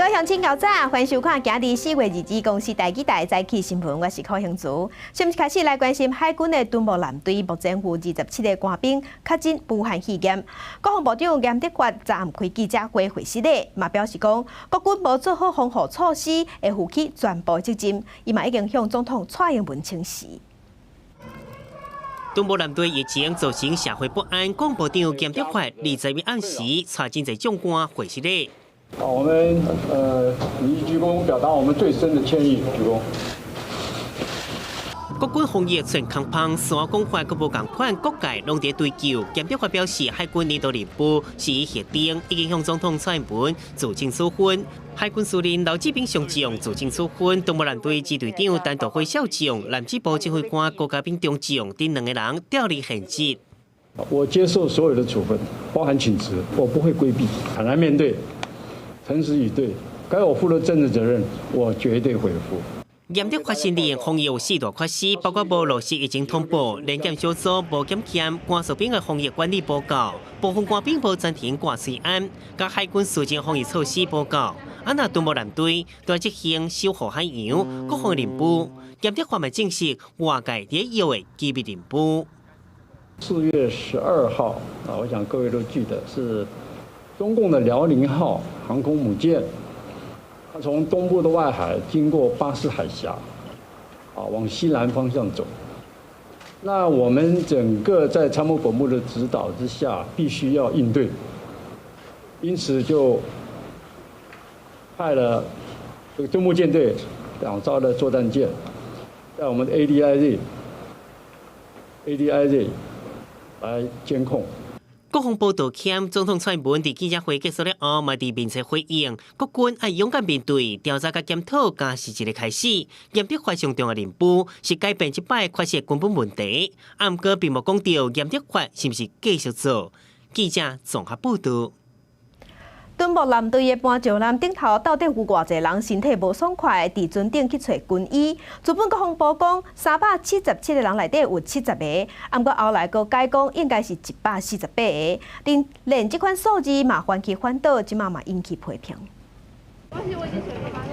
各位乡亲高早，欢迎收看今日4月2日公司台记台早起新闻，我是柯香珠。先开始来关心海军的敦睦舰队，目前有27个官兵确诊武汉肺炎。国防部长严德发昨暗开记者会回息咧，嘛表示讲，国军无做好防护措施，会负起全部责任。伊嘛已经向总统蔡英文请示。 敦睦舰队疫情造成社会不安，国防部长严德发20日暗时带真侪将官回息咧。我们以鞠躬表达我们最深的歉意，鞠躬。国军防疫全康胖，三讲法各无共款，各界拢在追究。严德发表示，海军领导人部是以协定，已经向总统蔡英文自请处分。海军司令刘志斌上将自请处分，敦睦舰队支队长陈道辉少将、南指部指挥官郭家斌中将等2个人调离现职。我接受所有的处分，包含请辞，我不会规避，坦然面对，诚实以对，该我负的政治责任，我绝对回复。 严德发承认防疫有4大缺失，包括无落实疫情通报、联检小组无检验官士兵的防疫管理报告，部分官兵无暂停挂随案，甲海军实践防疫措施报告。那敦睦舰队在执行守护海洋国防任务，严德发嘛证实外界在要的机密任务。4月12号我想各位都记得是中共的辽宁号航空母舰。 它从东部的外海经过巴士海峡，往西南方向走。那我们整个在参谋本部的指导之下，必须要应对，因此就派了这个敦睦舰队2艘的作战舰，在我们的 ADIZ 来监控。 国防部道歉，总统蔡英文伫记者会结束了后，嘛伫面前回应，国军爱勇敢面对，调查甲检讨，才是一个开始。严德发上重要任务是改变即摆缺失根本问题，毋过并无讲到严德发是毋是继续做。记者综合报道。 敦睦舰队的搬石栏顶头到底有偌济人身体无爽快，伫船顶去找军医。日本国防部讲，377个人内底有70个，毋过后来佫改讲应该是148个。连这款数字嘛唤起反倒，即马嘛引起批评。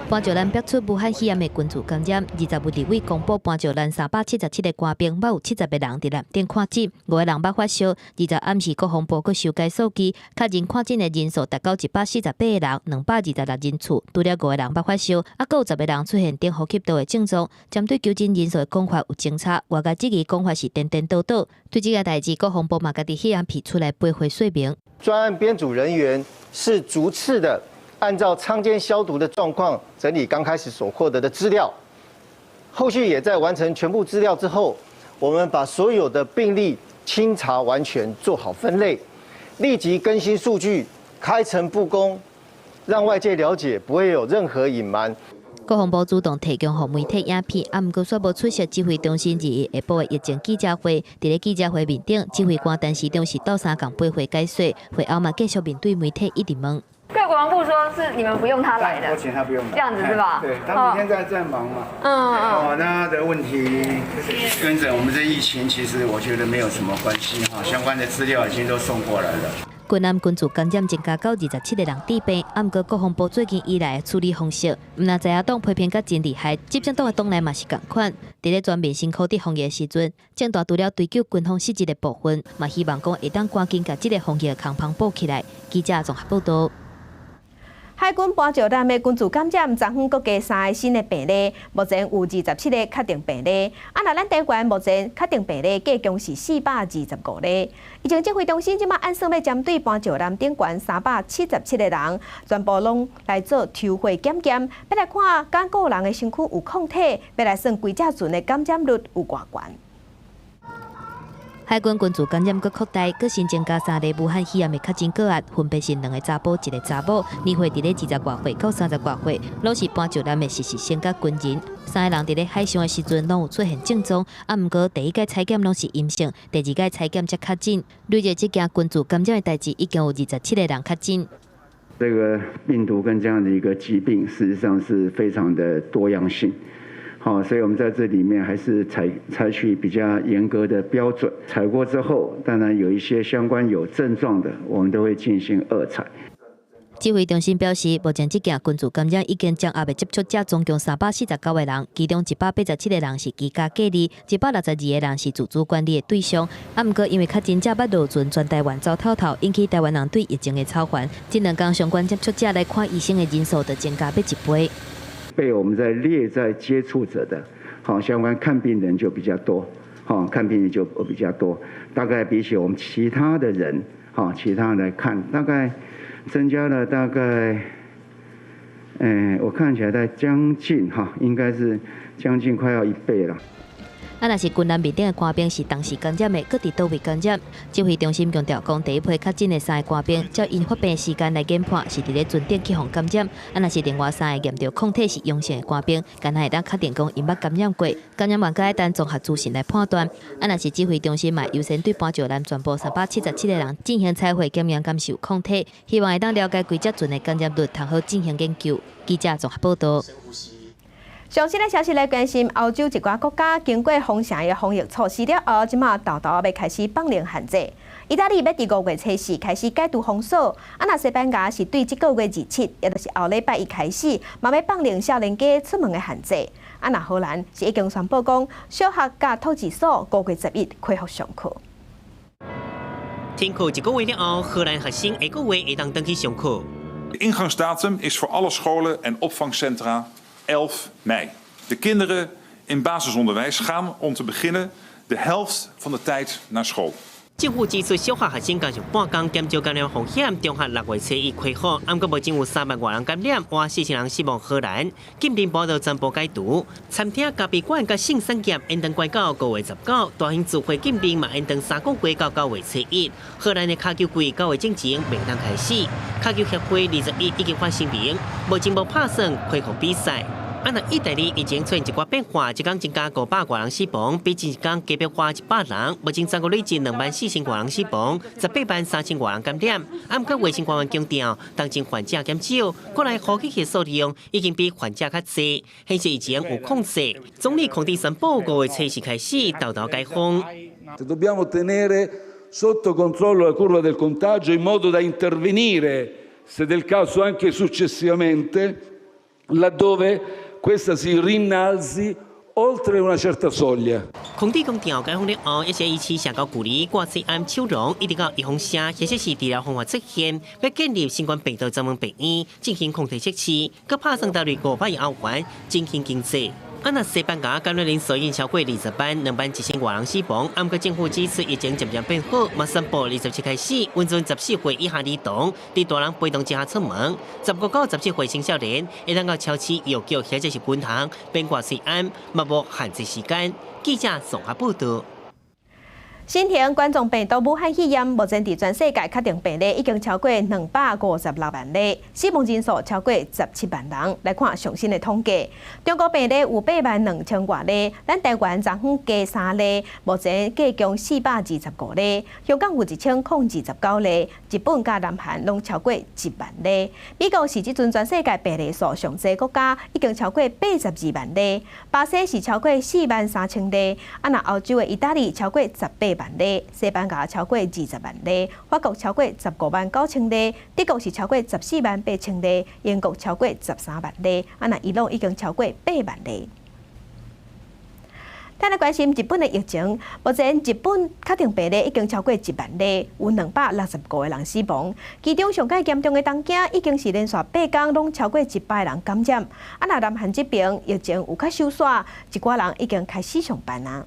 搬石栏逼出武汉肺炎的群组感染，20日立委公布搬石栏377个官兵，还有70个人伫舰顶看诊，5个人捌发烧。20暗时国防部佫修改数据，确认看诊的人数达到148个人，226人次，除了5个人捌发烧，佫有10个人出现顶呼吸道的症状。针对求诊人数的讲法有争吵，外界质疑讲法是颠颠倒倒。对这个代志，国防部嘛家己迄暗批出来背回说明。专案编组人员是逐次的。 按照舱间消毒的状况整理刚开始所获得的资料，后续也在完成全部资料之后，我们把所有的病例清查完全，做好分类，立即更新数据，开诚布公，让外界了解，不会有任何隐瞒。 国防部主动提供予媒体影片，毋过却无出席指挥中心2日下晡的疫情记者会。伫咧记者会面顶，指挥官陈时中是倒3共背会解说，会后嘛继续面对媒体一直问。 对国防部说是你们不用他来的，我请他不用来，这样子是吧？对，他每天在忙嘛。那他的问题跟着我们的疫情，其实我觉得没有什么关系哈，相关的资料已经都送过来了。 军南群组感染增加到27个人治病，毋过国防部最近以来的处理方式，那在野党批评甲真厉害，执政党的党内嘛是共款。伫咧全面辛苦伫防疫的时阵，政大除了追究军方失职的部分，嘛希望讲会当赶紧甲这个防疫的空棚补起来。记者综合报道。 海军搬石栏的群组感染，昨昏佫加3个新的病例，目前有27个确定病例。那咱台湾目前确定病例计共是425例。疫情指挥中心即马按算要针对搬石栏顶悬377个人，全部拢来做抽血检验，要来看敢个人的身躯有抗体，要来算规只船的感染率有偌悬。 海军群组感染佫扩大，佫新增加3例武汉肺炎的确诊个案，分别是2个查甫、1个查某，年岁伫咧20外岁到30外岁，拢是搬石栏的实习生甲军人。3个人伫咧海上的时阵拢有出现症状，毋过第一届采检拢是阴性，第2届采检才确诊。累计这件群组感染的代志，已经有27个人确诊。这个病毒跟这样的一个疾病，事实上是非常的多样性。 好，所以我们在这里面还是采取比较严格的标准。采过之后，当然有一些相关有症状的，我们都会进行2采。指挥中心表示，目前这件群聚感染已经掌握的接触者总共349个人，其中187个人是居家隔离，162个人是自主管理的对象。不过因为确诊者捌落船全台湾走透透，引起台湾人对疫情的操烦，这2天相关接触者来看医生的人数就增加1倍。被我们列在接触者的，相关看病人就比较多，看病人就比较多，大概比起我们其他的人，其他人来看，大概增加了大概，我看起来在将近应该是将近快要1倍了。若是军南面顶的官兵是当时感染的，搁伫倒位感染？指挥中心强调讲，第一批确诊的3个官兵，照因发病时间来研判，是伫咧船顶去互感染。若是另外3个验到抗体是阳性的官兵，敢若会当确定讲因捌感染过，感染完该等综合资讯来判断。若是指挥中心嘛优先对搬石兰全部377个人进行采回检验感受抗体，希望会当了解规只船的感染率，通好进行研究。记者综合报道。上新的消息来关心，欧洲一寡国家经过封城的防疫措施了后，即马豆要开始放零限制。意大利要伫5月初4开始解除封锁，若西班牙是对这个月27，也就是后礼拜1开始，嘛要放零少年家出门的限制。若荷兰是已经宣布讲，小学甲托儿所5月11恢复上课。停课1个月了后，荷兰学生下个月会当登去上课。De ingangsdatum is voor alle scholen en opvangcentra 11 mei. De kinderen in basisonderwijs gaan om te beginnen de helft van de tijd naar school. 政府指出，小学学生加上半工减少感染风险，中学6月初1开课，不过目前有3万多人感染，哇，40人死亡。荷兰禁令报道全部解除，餐厅、咖啡馆甲性产业延长关到5月19，大型聚会禁令嘛延长3个月到9月初1。荷兰的卡球季9月正前未当开始，卡球协会21已经发声明，目前无打算恢复比赛。那意大利已经出现一寡变化，一天增加500多人死亡，比前一天加别化100人。目前全国累计24000多人死亡，183000多人感染。不过卫生官员强调，当前患者减少，国内呼吸器数量已经比患者较多，显示疫情有控制。总理孔蒂宣布5月初4开始豆豆解封。Dobbiamo tenere sotto controllo la curva del contagio in modo da intervenire, se del caso anche successivamente, laddove questa si rinnalzi oltre una certa soglia。孔蒂强调，解封了后，一些医师社交距离、挂水安、笑容，一直到预防针，或者是治疗方法出现，要建立新冠病毒专门病院，进行控制测试，佮拍算到500亿欧元，振兴经济。那西班牙感染人数已经超过20万，2万1000多人死亡。不过政府指出疫情渐渐变好，马宣布27开始，温存14岁以下儿童，伫大人陪同之下出门。15到17岁青少年，会当到超市、药局或者是分行，边挂水安，嘛无限制时间。记者综合报道。新型冠状病毒武汉肺炎目前伫全世界确定病例已经超过256万例，死亡人数超过17万人。来看上新的统计，中国病例有82000多例，咱台湾昨昏加3例，目前计共425例。香港有1029例，日本甲南韩拢超过1万例。美国是即阵全世界病例数上侪国家，已经超过82万例。巴西是超过43000例，那欧洲的意大利超过18万例，西班牙超过20万例，法国超过15万9000例，德国是超过14万8000例，英国超过13万例，伊朗已经超过8万例。咱来关心日本的疫情，目前日本确定病例已经超过1万例，有265个人死亡，其中上界严重的东京已经是连续8天拢超过100人感染。那南韩这边疫情有较收煞，一寡人已经开始上班啊。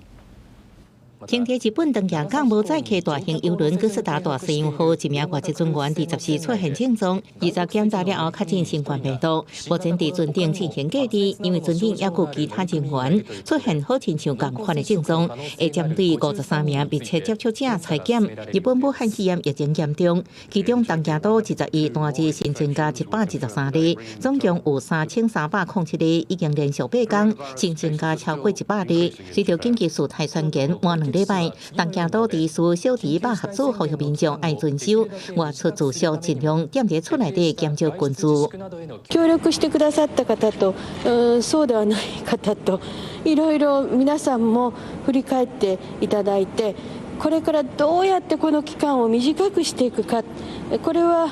停在日本东京港无载客大型邮轮哥斯达大西洋号一名外籍船员24出现症状，20检查了后确诊新冠病毒，目前伫船顶进行隔离，因为船顶也有其他人员出现好亲像同款的症状，会针对53名密切接触者采检。日本武汉肺炎疫情严重，其中东京都71单日新增加113例，总共有3307例，已经连续8天新增加超过100例。随着紧急事态宣言满2礼拜，东京都地区小池百合组呼吁民众爱遵守外出自粛，尽量踮在厝内底减少群聚。協力してくださった方と、そうではない方と、いろいろ皆さんも振り返っていただいて、これからどうやってこの期間を短くしていくか、これは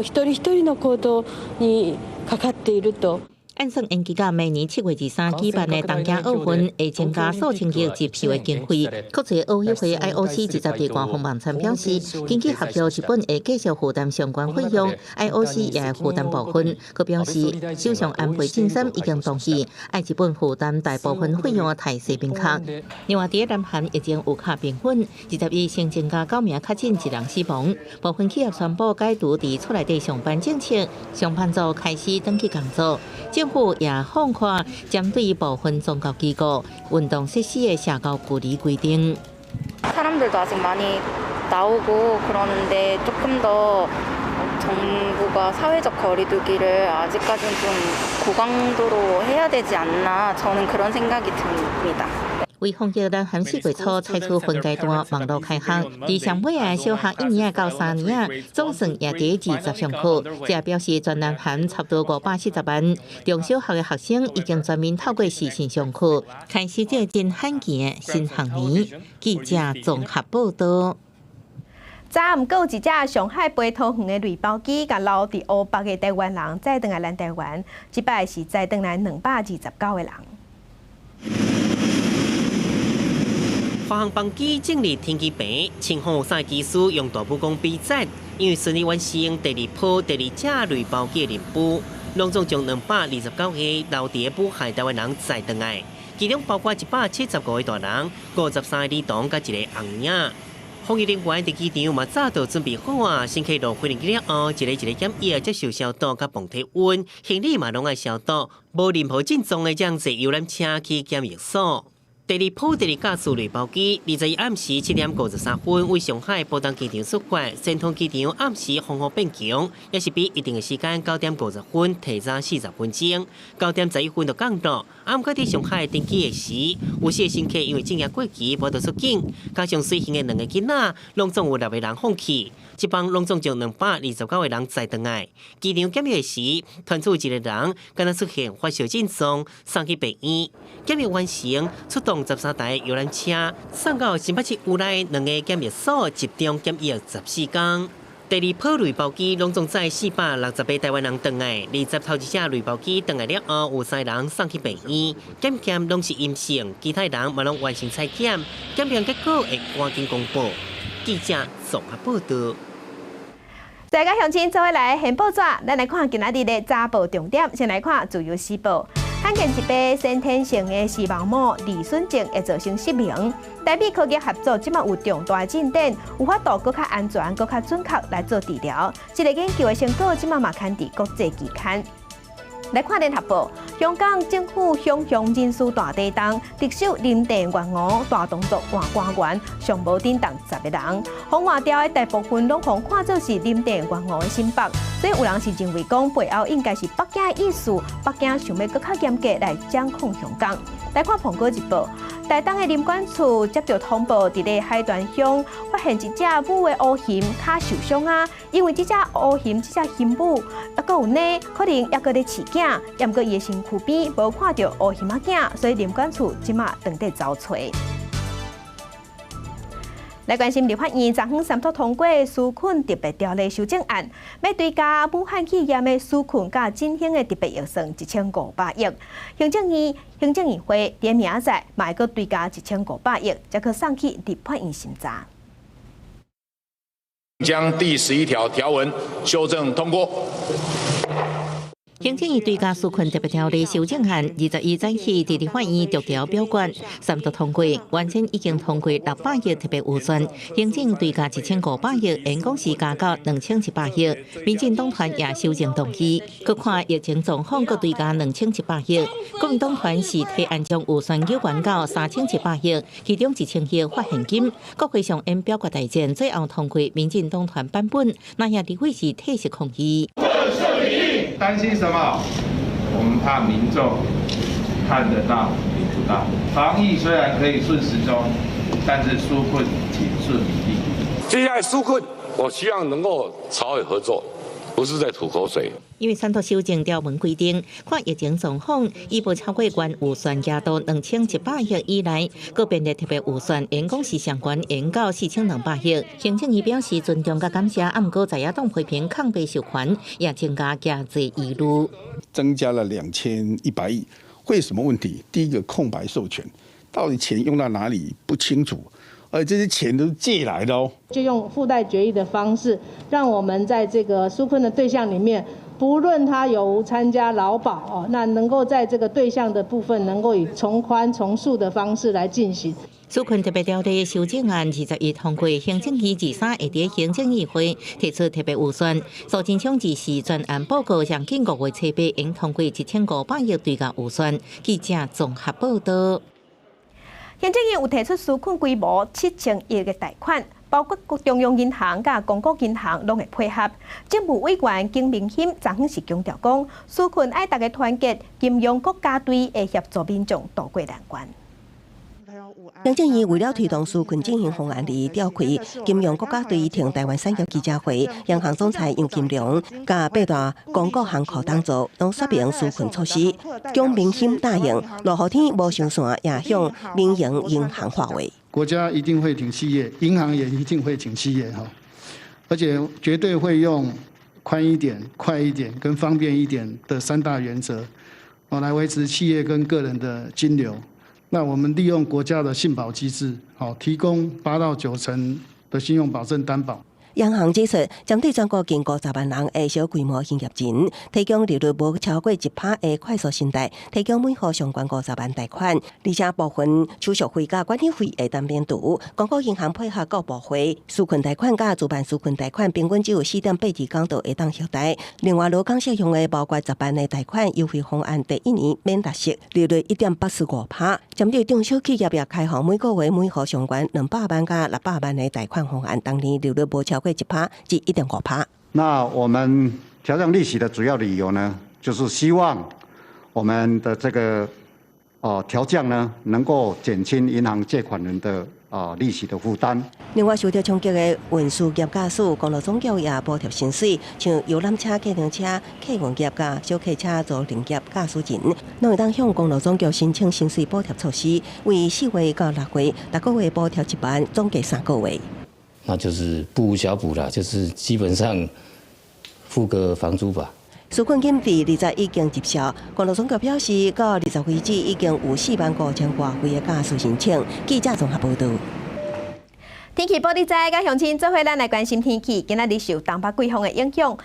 一人一人の行動にかかっていると。按算延期到明年7月23舉辦的東京奧運，會增加數千億支票的經費。國際奧委會 IOC 執行地官方網站表示，根據合約，日本會繼續負擔相關費用 ，IOC 也會負擔部分。佢表示，首相安倍晉三已經同意，愛日本負擔大部分費用嘅態勢明確。另外，喺南韓已經有確評分，22先增加9名確診，1人死亡。部分企業宣布解除喺厝內地上班政策，上班族開始登記工作。政府也放寬針對部分宗教機構運動設施的社交距離規定。 사람들도 아직 많이 나오고 그러는데 조금 더 정부가 사회적 거리두기를 아직까지는 좀 고강도로 해야 되지 않나 저는 그런 생각이 듭니다. 为防疫，南韓4月初採取分階段網絡開學，在上尾的小學1年到3年，總算也第20上課。這表示全南韓差不多540萬中小學的學生已經全面透過視訊上課，開始這真罕見的新學年。記者綜合報道。 昨暗有一隻上海飛桃園的雷包機，甲留佇烏北的台灣人載回來咱台灣，這擺是載回來229個人。 華航班機正日天氣平，前航三機師用大埔公比讚，因為順利完成第2波第2架雷包機的任務，隆重將229個留佇武漢台灣人載回來，其中包括175個大人、53個兒童甲1個紅影。防疫人員佇機場嘛早就準備好啊，先去落飛機了後，一個檢疫接受消毒甲磅體溫，行李嘛攏愛消毒，無任何症狀的將坐遊覽車去檢疫所。 第2波第2架次雷包機，22暗時7點53分為上海浦東機場出發，先通機場暗時風雨變強，也是比一定的時間9點50分提早40分鐘，9點11分就降落。暗晡佇上海登機的時，有些乘客因為正夜過期無得出境，加上隨行的2個囡仔，攏總有6個人放棄。 一幫攏總將229個人載回來。機場檢疫時，傳出一個人敢若出現發燒症狀，送去病院。檢疫完成，出動13台遊覽車，送到新北市區內2個檢疫所集中檢疫14天。第2波雷包機攏總載460個台灣人回來，20頭一隻雷包機回來了後，有3人送去病院，檢驗攏是陰性，其他人嘛攏完成採檢，檢驗結果會趕緊公布。記者綜合報道。 大家鄉親做伙來現報紙，咱來看今仔日的早報重點。先來看自由時報，罕見疾病先天性的視網膜離損症會造成失明。台美科技合作即馬有重大進展，有法度更較安全、更較準確來做治療。這個研究的成果即馬嘛刊佇國際期刊。 來看聯合報，香港政府向人事大地動，特首林鄭月娥大動作換官員，上無頂動10個人。紅換掉的大部分攏互看做是林鄭月娥的新北，所以有人是認為講背後應該是北京的意思，北京想要更較嚴格來掌控香港。來看《蘋果日報》，台東的林管處接到通報，佇咧海端鄉發現一隻母的烏蠅卡受傷啊，因為這隻烏蠅這隻蠅母，還佫有呢，可能還佫咧飼囝，也毋過伊的身軀邊無看到烏蠅仔囝，所以林管處即馬當地找找。來關心立法院昨昏三讀通過紓困特別條例修正案，要追加武漢企業的紓困甲振興的特別預算1500億。行政院會在明仔載嘛會擱追加1500億，才可送去立法院審查。將第11條條文修正通過。行政院追加紓困特別條例修正案21早起在立法院逐條表決，三讀通過，原先已經通過600億特別預算，行政追加1500億，原公司加到2700億。民進黨團也修正動議，佮看疫情狀況，佮追加2700億。國民黨團是提案將預算有關到3700億，其中1000億發現金。國會上因表決大戰，最後通過民進黨團版本，那也立委是退席抗議。擔心什麼？我們怕民眾看得到領不到。防疫雖然可以順時鐘，但是紓困謹順民意。接下來紓困，我希望能夠朝野合作，不是在吐口水。因为三读修正条文规定，看疫情状况，已不超过原预算额度2100亿以内，个别的特别预算员工是相关延到4200亿。行政院表示尊重甲感谢，不过在野党批评抗备授权，也增加经济疑虑。增加了2100亿，会有什么问题？第一个空白授权，到底钱用到哪里不清楚。而这些钱都是借来的哦，就用附带决议的方式，让我们在这个纾困的对象里面，不论他有无参加劳保哦，那能够在这个对象的部分，能够以从宽从速的方式来进行。纾困特别条例修正案20日通过，行政院23会伫行政议会提出特别预算，苏贞昌指示专案报告上近5月初8应通过1500亿追加预算。记者综合报道。行政院有提出纾困规模7000亿的贷款，包括中央银行甲公股银行拢会配合。政府委员景明显昨昏是强调讲，纾困爱大家团结，金融国家队会协助民众渡过难关。行政院为了推动纾困振兴方案而召开金融国家队挺台湾产业记者会，央行总裁杨金龙甲8大公股行库当做拢说明纾困措施。蒋明显答应，落雨天无上线也向民营银行化为。国家一定会挺企业，银行也一定会挺企业哈，而且绝对会用宽一点、快一点跟方便一点的3大原则，来维持企业跟个人的金流。那我们利用国家的信保机制，提供8到9成的信用保证担保。央行指出，针对全国近50万人的小规模营业钱，提供利率无超过1%的快速信贷，提供每户上悬50万贷款，而且部分手续费甲管理费会当免除。公股银行配合各部会，纾困贷款甲主办纾困贷款平均只有4.82天就会当核贷。另外，劳工适用的包括10万的贷款优惠方案，第1年免利息，利率1.85%。针对中小企业也开放每个月每户上悬200万甲600万的贷款方案，当年利率无超过1%至1.5%。那我们调整利息的主要理由呢，就是希望我们的这个调降呢，能够减轻银行借款人的利息的负担。另外，受到冲击的运输业驾驶，公路总局也补贴薪水，像游览车、客运车、客运业甲小客车租赁业驾驶人，拢会当向公路总局申请薪水补贴措施，为4月到6月，每个月补贴1万，总计3个月。那就是不无小补啦，就是基本上付个房租吧。纾困金第20已经接销，公路总局表示，到20为止已经有45000多位的驾驶申请。记者综合报道。天气报你知，甲乡亲做伙咱来关心天气。今仔日受东北季风的影响，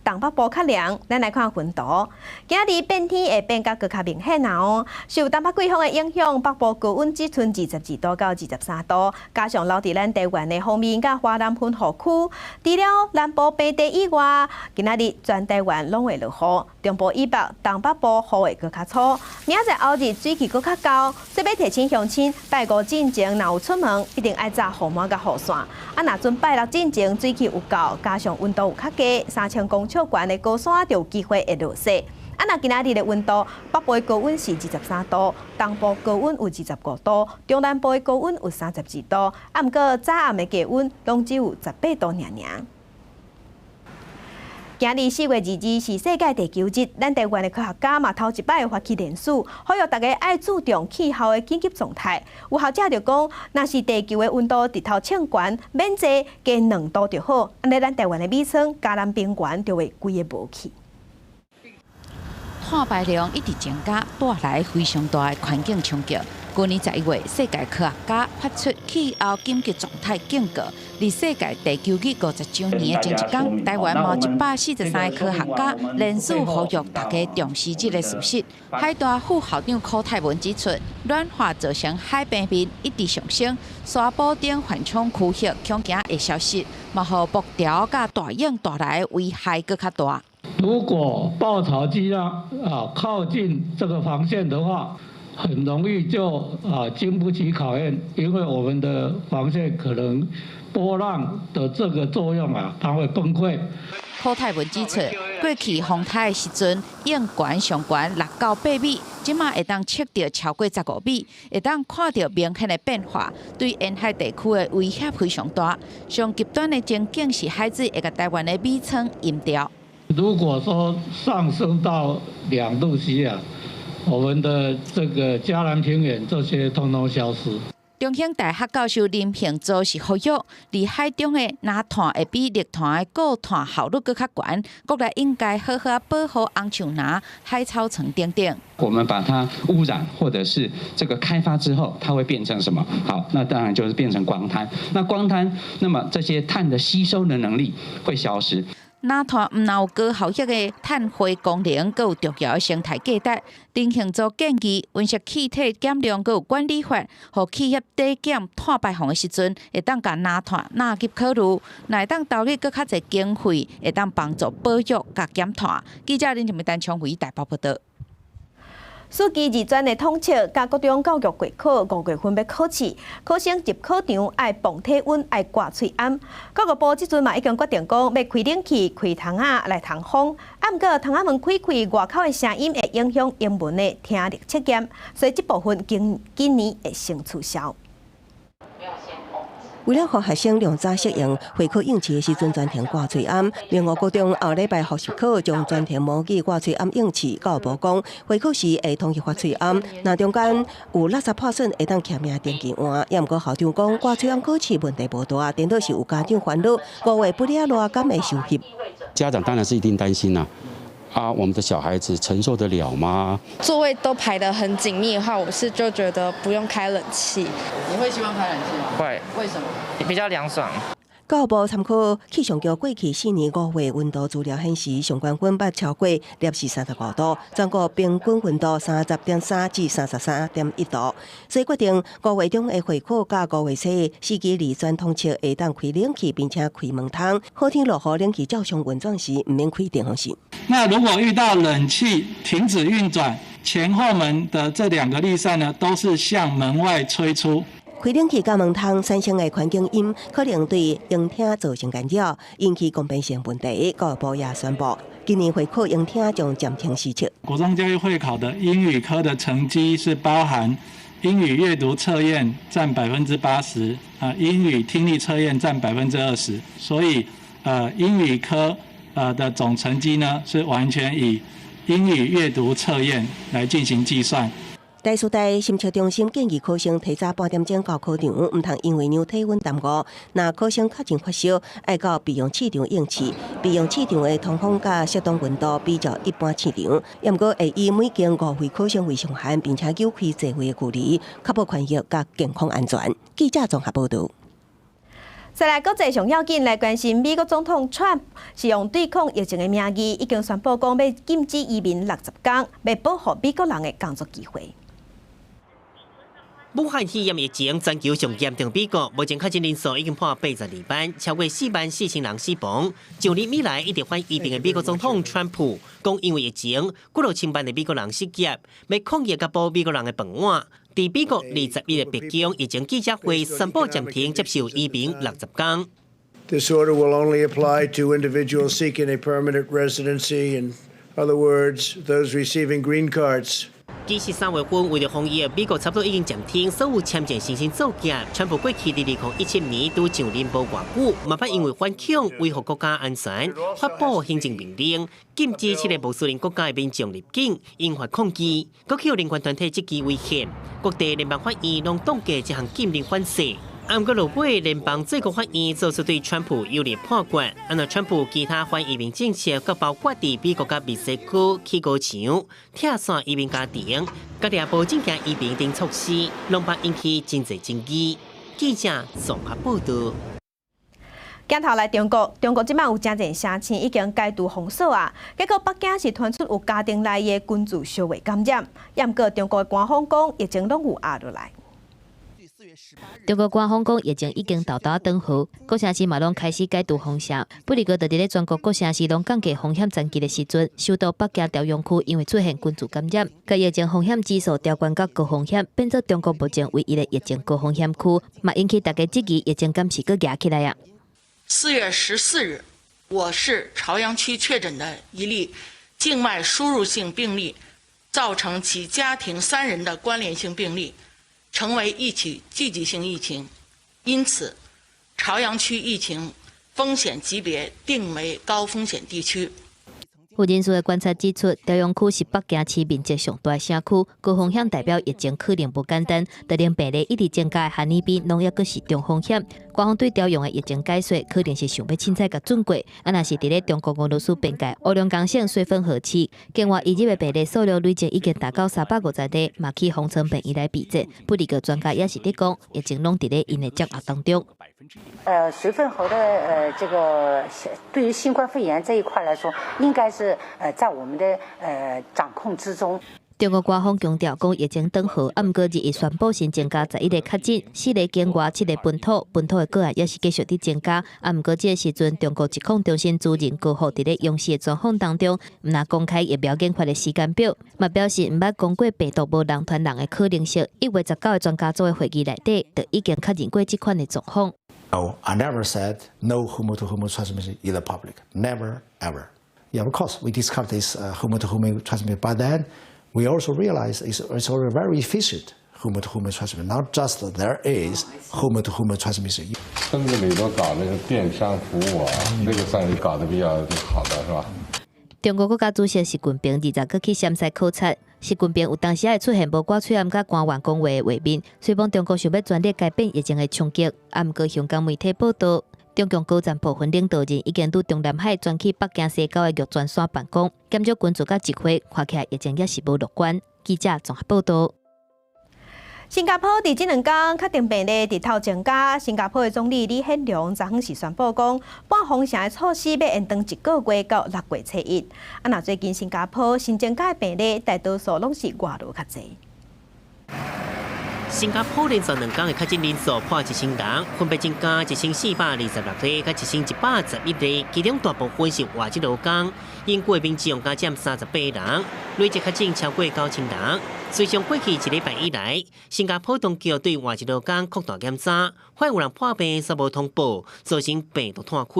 东北部较凉，咱来看温度。今仔日变天会变甲更较明显哦。受东北季风的影响，北部高温只剩22度到23度，加上留伫咱台湾的方面，甲华南喷雨区，除了南部平地以外，今仔日全台湾拢会落雨。中部以北、东北部雨会更较粗。明仔载后日水气更较高，所以要提醒乡亲，拜五进前若有出门，一定爱扎雨帽甲雨伞。若准拜6进前水气有够，加上温度有较低，3000公尺悬的高山就有机会会落雪。若今仔日的温度，北部的高温是23度，东部高温有25度，中南部的高温有32度。毋过早暗的低温拢只有18度尔。今日4月2日是世界地球日，咱台湾的科学家嘛头一摆发起联署，呼吁大家爱注重气候的紧急状态。有学者就讲，若是地球的温度直头升悬，免坐加2度就好，安尼咱台湾的米仓、嘉南冰原就会规个无去。碳排量一直增加，带来非常大的环境冲击。去年11月，世界科学家发出气候紧急状态警告。离世界地球日50周年的前一天，台湾某143个科学家联署呼吁大家重视这个事实。海大副校长柯泰文指出，暖化造成海平面一直上升，沙埔等缓冲区域恐惊会消失，嘛，互木条甲大雁带来危害更较大。如果爆潮机靠近这个防线的话，很容易就经不起考验，因为我们的防线可能波浪的这个作用它会崩溃。柯泰文指出，过去风台的时阵，雁悬上悬6到8米，这即马会当测到超过15米，会当看到明显的变化，对沿海地区的威胁非常大。上极端的情景是海水会甲台湾的米仓淹掉。如果说上升到2度 C 啊，我们的这个嘉南平原这些通通消失。中兴大学教授林平洲是呼吁，离海中的钠碳会比氯碳的固碳效率更较悬，国内应该好好保护红树钠、海草层等等。我们把它污染或者是这个开发之后，它会变成什么？好，那当然就是变成光滩。那光滩，那么这些碳的吸收的能力会消失。钠碳唔有高效益的碳汇功能，佮有重要的生态价值。林庆洲建议温室气体减量佮有管理法，互企业低减碳排放的时阵，会当甲钠碳纳入考虑，会当投入佮较侪经费，会当帮助保育佮减碳。记者林俊丹从为台北报道。暑期二专的统测，甲高中教育国考5月份要考试，考生入考场爱磅体温，爱挂喙罨。教育部即阵嘛已经决定讲，要开冷气、开窗仔来通风。啊，毋过窗仔门开开，外口的声音会影响英文的听力测验，所以这部分今年会先取消。为了让学生量早适应会考应试的时阵，专程挂喙罨。另外，高中后礼拜复习考将专程模拟挂喙罨应试。教育部讲，会考时会统一发喙罨，那中间有垃圾破损会当签名登记换。也毋过校长讲，挂喙罨考试问题无大，顶多是有家长烦恼5月不了热敢会受翕。家长当然是一定担心啦。我们的小孩子承受得了吗？座位都排得很紧密的话，我是就觉得不用开冷气。你会希望开冷气吗？会。为什么？比较凉爽。教育部参考气象局过去4年5月温度资料显示，上关温捌超过摄氏35度，全国平均温度30.3至33.1度，所以决定5月中的会考甲5月初4期二专统测会当开冷气，并且开门窗。好天落雨，冷气照常运转时，唔免开电风扇。那如果遇到冷气停止运转，前后门的这2个立扇呢，都是向门外吹出。开冷气甲门窗产生的环境音，可能对聆听造成干扰，引起公平性问题。教育部也宣布，今年会考聆听将暂停施测。国中教育会考的英语科的成绩是包含英语阅读测验占80%，英语听力测验占20%，所以英语科的总成绩呢是完全以英语阅读测验来进行计算。台师大心测中心建议考生提早8点钟到考场，唔通因为量体温耽误。若考生确诊发烧，爱到备用试场应试。备用试场的通风甲适当温度比较一般试场，也毋过会以每间5位考生为上限，并且有开座位的距离，确保权益甲健康安全。记者综合报道。再来，国际上要紧来关心，美国总统 Trump 是用对抗疫情的名义，已经宣布讲要禁止移民60天，要保护美国人的工作机会。武汉肺炎疫情全球上严重，美国目前确诊人数已经破82万，超过44000人死亡。就年以来一直反疫情的美国总统川普讲，因为疫情，几落千万的美国人失业，要抗疫甲保美国人的饭碗。在美国21日北京疫情记者会宣布暂停接受移民60天。This order will only apply to individuals seeking a permanent residency. In other words, those receiving green cards. 其实3月份为了防疫，美国差不多已经暂停所有签证申请作业。川普过去2017年都上任无偌久，麻烦因为反恐维护国家安全，发布行政命令，禁止7个穆斯林国家的民众入境，引发抗议。国有人权团体积极威胁，各地联邦法院拢冻结这项禁令反射。不过，落尾联邦最高法院做出对川普有利判决，按照川普其他反移民政策，佮包括伫美国甲密西区起高墙、拆散移民家庭、佮掠捕正经移民等措施，拢把引起真侪争议。记者综合报道。镜头来中国，中国即摆有真侪城市已经解除封锁啊，结果北京是传出有家庭内的群聚小微感染，也毋过中国官方讲疫情拢有压落来。中国官方讲疫情已经倒转好，各城市嘛拢开始解除封城。不过，就伫咧全国各城市拢降低风险层级的时阵，首都北京朝阳区因为出现群聚感染，甲疫情风险指数调悬到高风险，变作中国目前唯一的疫情高风险区，嘛引起大家质疑疫情敢是搁压起来啊？4月14日，我市朝阳区确诊的一例静脉输入性病例造成其家庭3人的关联性病例，成为一起聚集性疫情。因此，朝阳区疫情风险级别定为高风险地区。有人士的观察指出，朝阳区是北京市面积上大的社区，高风险代表疫情可能不简单。特令病例一直增加的汉尼比农业阁是中风险。官方对朝阳的疫情解说，可能是想要凊彩甲准过。若是伫咧中国俄罗斯边界乌龙江省绥芬河市，境外移入的病例数量累计已经达到350例，嘛去红城病院来比证。不离个专家也是伫讲，疫情拢伫咧因的掌握当中。绥芬河的这个对于新冠肺炎这一块来说，应该是在我们的掌控之中。中国官方强调讲疫情转好，毋过日伊宣布新增加11例确诊，4例境外，7例本土的个案也是继续伫增加。毋过这个时阵，中国疾控中心主任高虎伫咧用事的状况当中，毋若公开疫苗研发的时间表，嘛表示毋捌讲过病毒无人传人的可能性。1月19的专家组的会议内底，就已经确认过这款的状况。No, I never said no human-to-human transmission in the public. Never, ever. Yeah, of course, we discovered this human-to-human transmission. But then we also realized it's already very efficient human-to-human transmission. Not just that there is human-to-human transmission. 村子里头搞那个电商服务啊，这个算是搞得比较好的，是吧？中国国家主席习近平20日去陕西考察。习近平有当时也出现无挂喙暗甲官员讲话的画面，虽讲中国想要全力改变疫情的冲击，毋过香港媒体报道，中共高层部分领导人已经对中南海转去北京西郊的玉泉山办公，减少军事甲集会，看起来疫情也是无乐观。记者综合报道。新加坡伫这2天确定病例直头增加。新加坡的总理李显龙昨昏是宣布讲，半封城的措施要延长1个月到6月初1。那最近新加坡新增加的病例大多数拢是外劳较侪。新加坡连续2天的确诊人数破1000人，分别增加1426例甲1111例，其中大部分是外籍劳工。因过民众加占38人，累计确诊超过9000人。自从过去1礼拜以来，新加坡当局对外籍劳工扩大检查，发现有人破病却无通报，造成病毒摊开，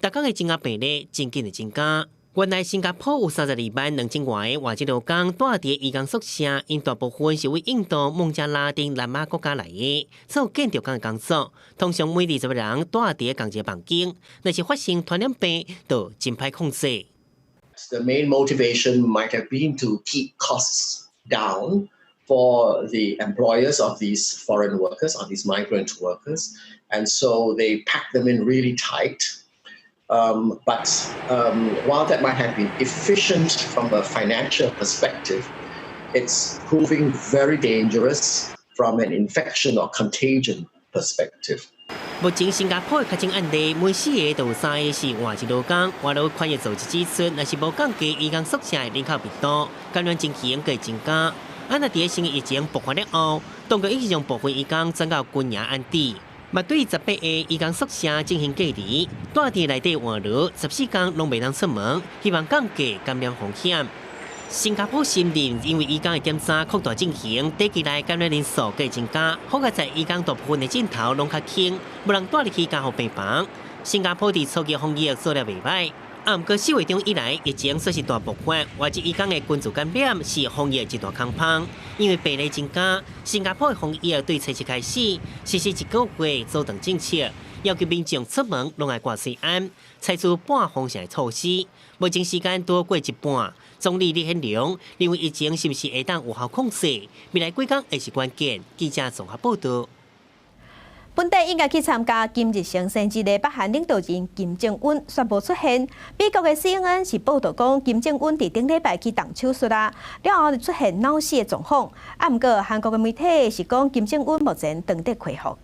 大家的增加病例真紧的增加。原来新加坡有322000外的外籍劳工住伫移工宿舍，因大部分是为印度、孟加拉等南亚国家来的，做建筑工的工作。通常每20个人住伫同一个房间，若是发生传染病，就真歹控制。The main motivation might have been to keep costs down for the employers of these foreign workers, or these migrant workers, and so they pack them in really tight. But while that might have been efficient from a financial perspective, it's proving very dangerous from an infection or contagion perspective. 目前新加坡的确诊案例，每4个就有3个是外籍劳工。外劳宽业组织指出，若是无降低移工宿舍的人口密度，感染情形会增加。若伫新的疫情爆发了后，当局已经将部分移工转到军营安置，嘛对18个移工宿舍进行隔离，住伫内底换劳14天拢袂当出门，希望降低感染风险。新加坡承认，因为移工的检查扩大进行，短期内感染人数会增加。好在移工大部分的镜头拢较轻，无人带入去监护病房。新加坡伫初期防疫做了袂歹，毋过4月中以来，疫情算是大爆发。外籍移工的群组感染是防疫一大空棚，因为病例增加，新加坡的防疫对初7开始实施1个月阻断政策，要求民众出门拢爱挂水安，采取半封城的措施。目前时间多过一半。总理李显龙认为疫情是不是会当有效控制，未来几天会是关键。记者综合报道。本地应该去参加今日成生日的北韩领导人金正恩宣布出现。美国的 CNN 是报道讲，金正恩伫顶礼拜去动手术了后就出现脑死的状况。毋过韩国的媒体是讲，金正恩目前当得恢复。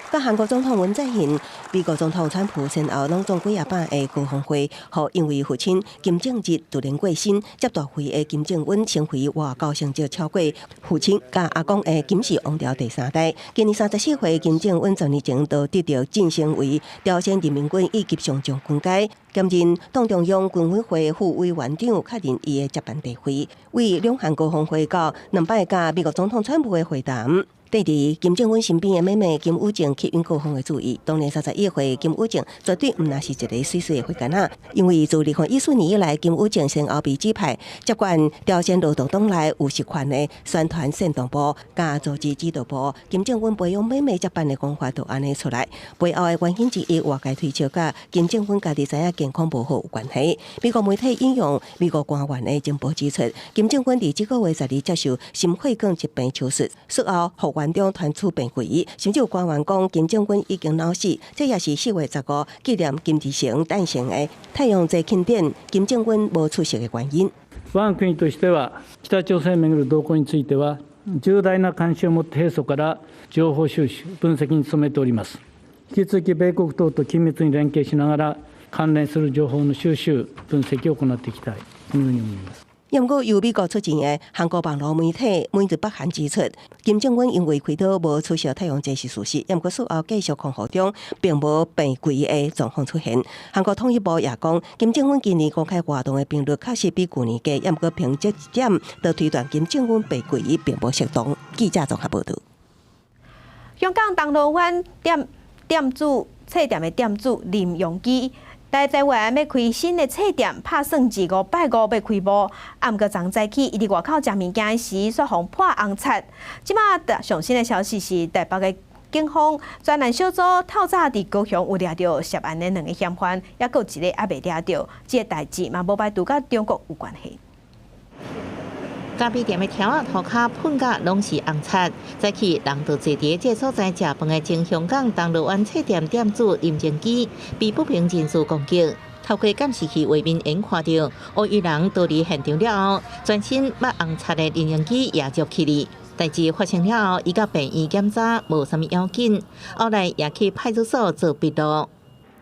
甲韩国总统文在寅、美国总统川普先后拢总几啊百个高峰会，互因为父亲金正日突然过身，接大会的金正恩成为外交成绩超过父亲甲阿公的金氏王朝第3代。今年34岁，金正恩10年前就得到晋升为朝鲜人民军1级上将军阶，兼任党中央军委会副委员长，确认伊的接班地位。为两韩高峰会到2摆甲美国总统川普的会谈。第二，金正恩身边的妹妹金宇正吸引各方的注意。当年31岁，金宇正绝对唔那是一个水水的花干仔，因为自2014年以来，金宇正先后被指派接管朝鲜劳动党内有实权的宣传煽动部、加组织指导部。金正恩培养妹妹接班的讲法就安尼出来，背后的原因之一，外界推测甲金正恩家己知影健康不好有关系。美国媒体引用美国官员的情报指出，金正恩伫这个月12接受心血管疾病手术，术后后院中传出病危，甚至有官员讲金正恩已经脑死。这也是4月15纪念金日成诞生的太陽節慶典，金正恩無出席的原因。我が国としては、北朝鮮をめぐる動向については、重大な関心を持って平素から情報収集、分析に努めております。引き続き米国等と緊密に連携しながら、関連する情報の収集、分析を行っていきたいというふうに思います。不過，由美國出錢的韓國網絡媒體每日北韓指出，金正恩因為開刀無出席太陽節是事實，不過術後繼續狂賀中並無病危的狀況出現。韓國統一部也講，金正恩今年公開活動的頻率確實比去年低，不過憑這點就推斷金正恩被危並無適當。記者綜合報道。香港銅鑼灣店主冊店的店主林榮基。在台灣要開新的冊店，拍算至5拜5要開幕。啊，毋過昨早起，伊伫外口食物件時，煞互破紅漆。即馬上新的消息是，台北的警方專案小組透早伫高雄有抓到涉案的2個嫌犯，也閣有一個還未抓到。這個代志嘛無排除甲中國有關係。咖啡店的條仔塗骹噴甲攏是紅漆，早起人就坐佇這所在食飯的前香港銅鑼灣冊店店主林榮基被不明人士攻擊，透過監視器畫面影看到，烏衣人逃離現場了後，全身抹紅漆的林榮基也捉起嚟。代志發生了後，伊甲病院檢查無啥物要緊，後來也去派出所做筆錄。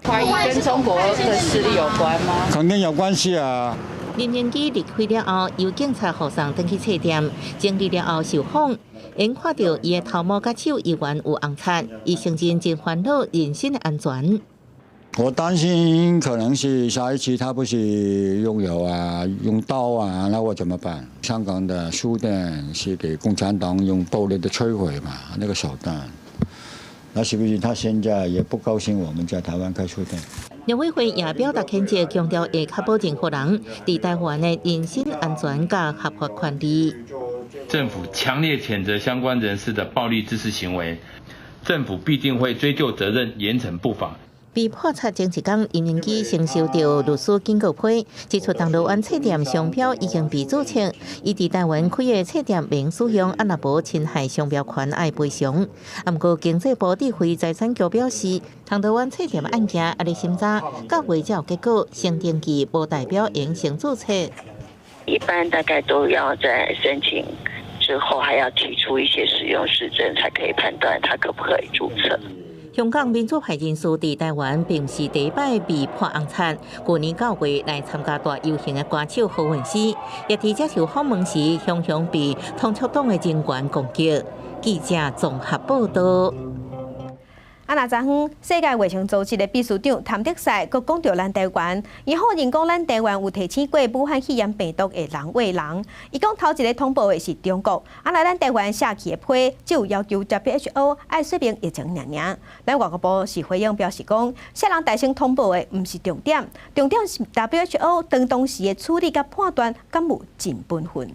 懷疑跟中國的勢力有關嗎？肯定有關係啊。林榮基離開了後，由警察護送轉去冊店，整理了後受訪，因看到伊的頭毛甲手依然有紅漆，伊承認真煩惱人身的安全。我擔心可能是下一期他不是用油啊、用刀啊，那我怎麼辦？香港的書店是給共產黨用暴力的摧毀嘛，那個手段。那是不是他現在也不高興我們在台灣開書店？陸委會也表達譴責，強調會確保任何人佇台灣的人身安全甲合法權利。政府強烈譴責相關人士的暴力滋事行為，政府必定會追究責任，嚴懲不法。被破拆前一天，林榮基承受到律師警告批，指出銅鑼灣冊店商標已經被註冊，伊佇台灣開的冊店免使用，啊若無侵害商標權愛賠償。啊，毋過經濟部智慧財產局表示，銅鑼灣冊店案件啊，咧審查，到未有結果，先登記無代表應先註冊。一般大概都要在申請之後，還要提出一些使用實證，才可以判斷它可不可以註冊。香港民主派人士佇台灣並唔是第一擺被破紅漆，去年9月來參加大遊行的歌手何韻詩，也佇接受訪問時，常常被統促黨的人員攻擊。記者綜合報道。昨昏，世界衛生組織的秘書長譚德賽佫講到咱台灣，伊否認講咱台灣有提醒過武漢肺炎病毒的人餵人。伊講頭一個通報的是中國，來咱台灣社區的批只有要求 WHO 愛說明疫情爾。咱外交部是回應表示講，涉人大聲通報的毋是重點，重點是 WHO 當時的處理甲判斷敢有盡本分。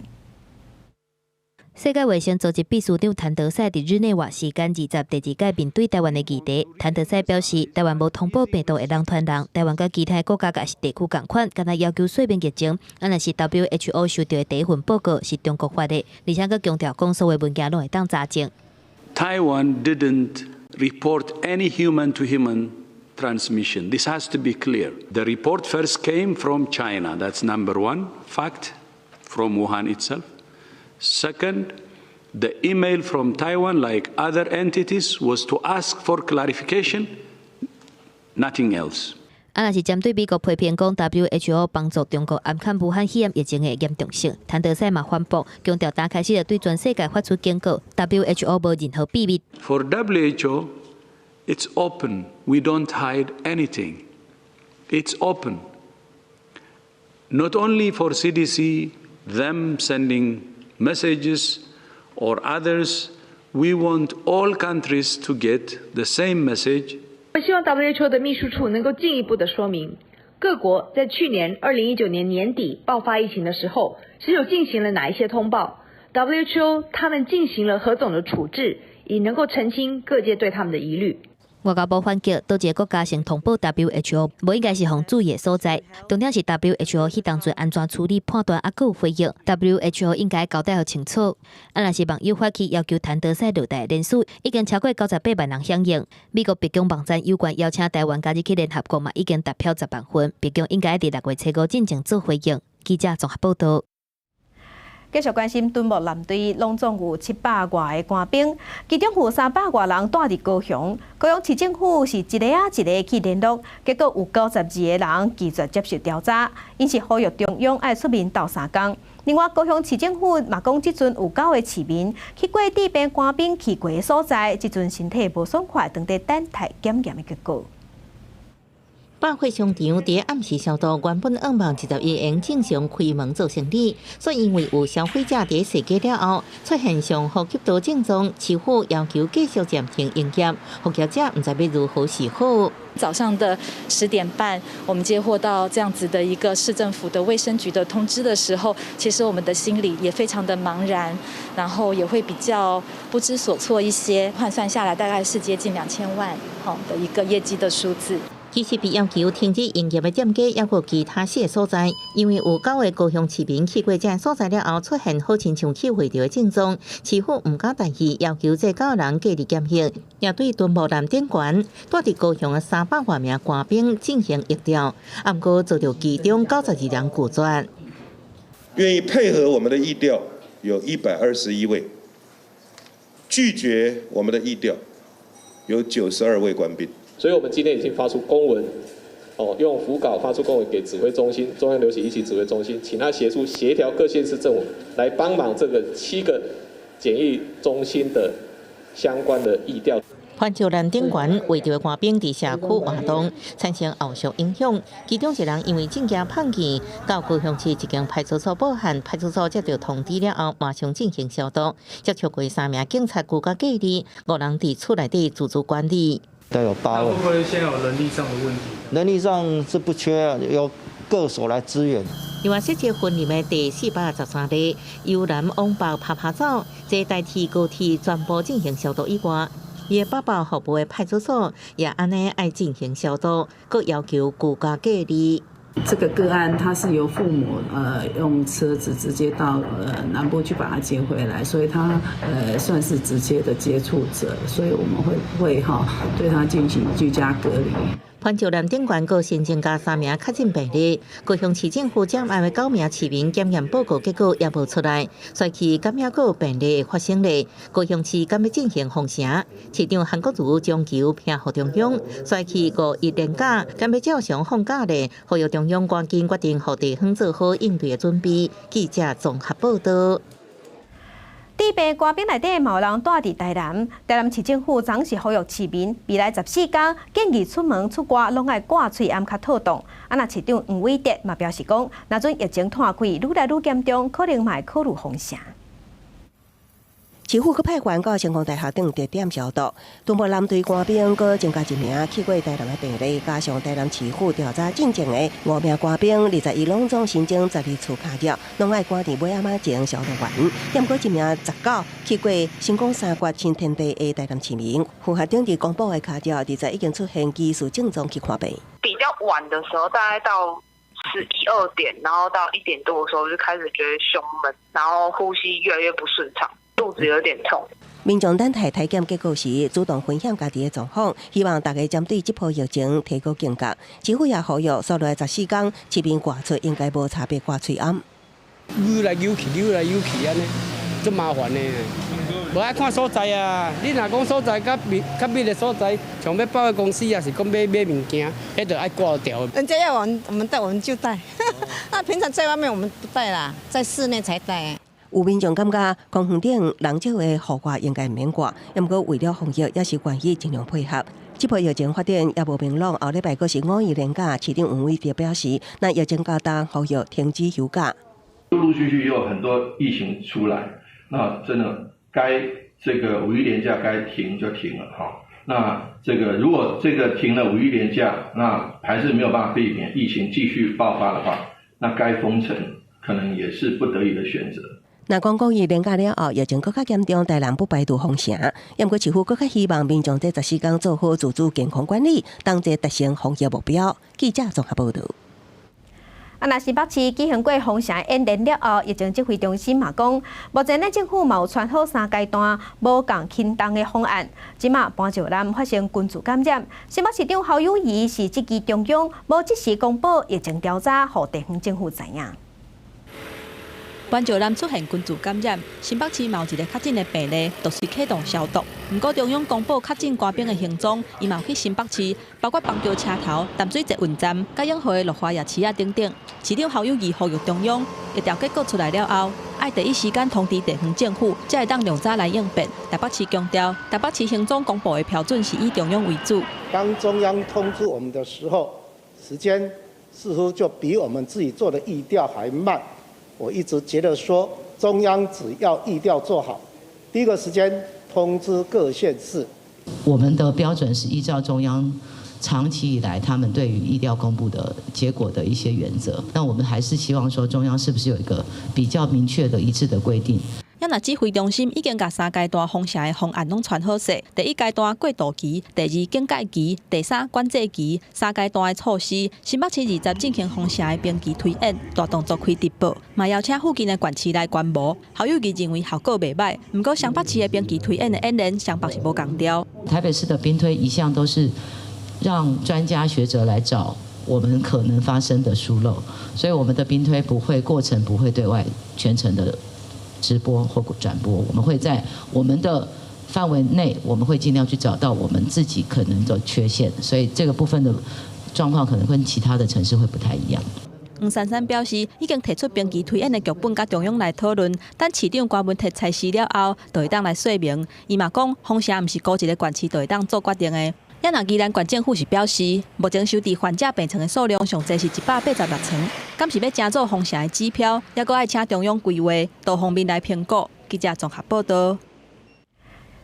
世界衛生組織秘書長譚德賽佇日內瓦時間20第2屆面對台灣的議題，譚德賽表示，台灣無通報病毒會人傳人，台灣甲其他國家也是地區共款，敢若要求說明疫情，若是 WHO 收到的第一份報告是中國發的，而且佫強調講所有文件攏會當查證。Taiwan didn't report any human-to-human transmission. This has to be clear. The report first came from China. That's number one fact from Wuhan itself. Second, the email from Taiwan, like other entities, was to ask for clarification, nothing else. 若是針對美國批評講 WHO 幫助中國暗砍武漢肺炎疫情的嚴重性，譚德賽嘛反駁，強調打開始就對全世界發出警告 ，WHO 無任何秘密。For WHO, it's open. We don't hide anything. It's open. Not only for CDC, them sending messages or others We want all countries to get the same message. 我希望 WHO 的秘书处能够进一步的说明，各国在去年2019年年底爆发疫情的时候，是有进行了哪一些通报 ？WHO 他们进行了何种的处置，以能够澄清各界对他们的疑虑。外交部反击，多一个国家先通报 WHO， 无应该是防注意的所在。重点是 WHO 迄当阵安全处理判断还佫有回应 ，WHO 应该交代互清楚。若是网友发起要求谭德赛落台人数已经超过98万人响应。美国白宫网站有关邀请台湾加入去联合国嘛，已经达标10万份。白宫应该伫6月初5进前做回应。记者综合报道。继续关心敦睦舰队拢总有700外个官兵，其中有300外人住伫高雄。高雄市政府是一个一个去联络，结果有92个人拒绝接受调查，因是呼吁中央爱出面斗3工。另外，高雄市政府嘛讲，即阵有9个市民去过地边官兵去过的所在，即阵身体无爽快，等待等待检验的结果。百货商场伫暗时消毒，原本希望11应正常开门做生意，所以因为有消费者伫设计了后出现上呼吸道症状，市府要求继续暂停营业，服务者唔知要如何是好。早上的10点半，我们接获到这样子的一个市政府的卫生局的通知的时候，其实我们的心里也非常的茫然，然后也会比较不知所措一些。换算下来，大概是接近2000万的一个业绩的数字。其实被要求停止营业的店家，也有其他些所在，因为有9个高雄市民去过这所在了后，出现好亲像去会着的症状，市府唔敢大意，要求这9人隔离检疫，也对敦睦舰顶悬住伫高雄的300多名官兵进行疫调，不过遭到其中92人拒绝。愿意配合我们的疫调有121位，拒绝我们的疫调有92位官兵。所以我们今天已经发出公文，用符稿发出公文给指挥中心、中央流行疫情指挥中心，请他协助协调各县市政府来帮忙这个7个检疫中心的相关的疫调。环球舰顶悬围着官兵伫社区活动，产生后续影响。其中一人因为证件碰见，到高雄市一间派出所报案，派出所接到通知了后，马上进行消毒。接触过3名警察，顾加隔离，5人伫厝内底自主管理。都有8位。会不会现在有人力上的问题？人力上是不缺啊，由各所来支援。另外，设计婚礼的第413例由南往北拍走，这代替高铁全部进行消毒以外，也北部后部的派出所也安尼爱进行消毒，各要求居家隔离。这个个案，他是由父母用车子直接到南部去把他接回来，所以他算是直接的接触者，所以我们会对他进行居家隔离。环球舰顶悬个新增加3名确诊病例，高雄市政府检验的9名市民检验报告结果也无出来，所以感染个病例的发生例，高雄市敢要进行封城。市长韩国瑜将球拼给中央，所以5.1连假敢要照常放假咧，呼吁中央赶紧决定，让地方做好应对的准备。记者综合报道。地边官兵内底嘛有人住伫台南，台南市政府总是呼吁市民未来14天建议出门出外拢爱挂喙暗卡透冻。若市长黄伟哲嘛表示讲，若阵疫情摊开，愈来愈严重，可能嘛会考虑封城。市府阁派员到成功大厦等地点消毒。敦睦舰队官兵阁增加1名去过台南的病例，加上台南市府调查进前的5名官兵，21拢总新增12处卡入，拢爱赶伫尾仔前消毒完。兼过1名19去过成功3月新天地的台南市民，符合顶日公布的卡入，已经出现疑似症状去看病。比较晚的时候，大概到11、2点，然后到1点多的时候就开始觉得胸闷，然后呼吸越来越不顺畅。肚子有点痛。民众等待体检结果时，主动分享家己的状况，希望大家针对这波疫情提高警觉。市府也呼吁，所来14天，市民挂出应该无差别挂喙暗。扭来扭去，扭来扭去安尼，足麻烦的。无爱看所在啊！你若讲所在较密的所在，像要报的公司也是讲买物件，迄就爱挂掉。人家要我们带，我们就带。那平常在外面我们不带啦，在室内才带。有民众感觉公园顶人少的户外应该免挂，不过为了防疫，也是愿意尽量配合。这波疫情发展也无明朗，后礼拜阁是5一连假，市长黄伟哲表示，那疫情加大，呼吁停止休假。陆陆续续又有很多疫情出来，那真的该这个5·1连假该停就停了哈。那这个如果这个停了5·1连假，那还是没有办法避免疫情继续爆发的话，那该封城可能也是不得已的选择。那讲5月连假了后，疫情更加严重，台南不排除封城。不过市府更加希望民众在14天做好自主健康管理，当作达成防疫目标。记者综合报道。那新北市举行过封城演练了后，疫情指挥中心嘛讲，目前政府嘛有传好3阶段无共轻重的方案。即马搬石南发生群组感染，新北市长侯友宜是即期中央无即时公布疫情调查，予地方政府知影。搬石南出现群组感染，新北市嘛有一个确诊的病例，陆续启动消毒。不过中央公布确诊官兵的行踪，伊嘛有去新北市，包括邦桥车头、淡水捷运站、甲永和乐华夜市啊等等。市长侯友宜呼吁中央，疫调结果出来了后，爱第一时间通知地方政府，才会当量早来应变。台北市强调，台北市行踪公布的标准是以中央为主。当中央通知我们的时候，时间似乎就比我们自己做的疫调还慢。我一直觉得说，中央只要疫调做好，第一个时间通知各县市。我们的标准是依照中央长期以来他们对于疫调公布的结果的一些原则，那我们还是希望说中央是不是有一个比较明确的一致的规定。那指挥中心已经把3阶段封城的方案拢传好势。第1阶段过渡期，第2警戒期，第3管制期，3阶段的措施。新北市20进行封城的兵棋推演，大动作开直播，嘛邀请附近的县市来观摩。侯友宜认为效果袂歹，不过双北市的兵棋推演的演练，双北是无共调。台北市的兵推一向都是让专家学者来找我们可能发生的疏漏，所以我们的兵推过程不会对外全程的直播或转播，我们会在我们的范围内，我们会尽量去找到我们自己可能的缺陷，所以这个部分的状况可能跟其他的城市会不太一样。黄珊珊表示，已经提出兵棋推演的剧本，甲中央来讨论。等市长关门摕裁示了后，就会当来说明。伊嘛讲，封城毋是孤一个县市就会当做决定的。那宜兰县政府是表示，目前收治患者病床的数量上侪是186床，敢是要加做封城的指标，也阁爱请中央规划多方面来评估。记者综合报道。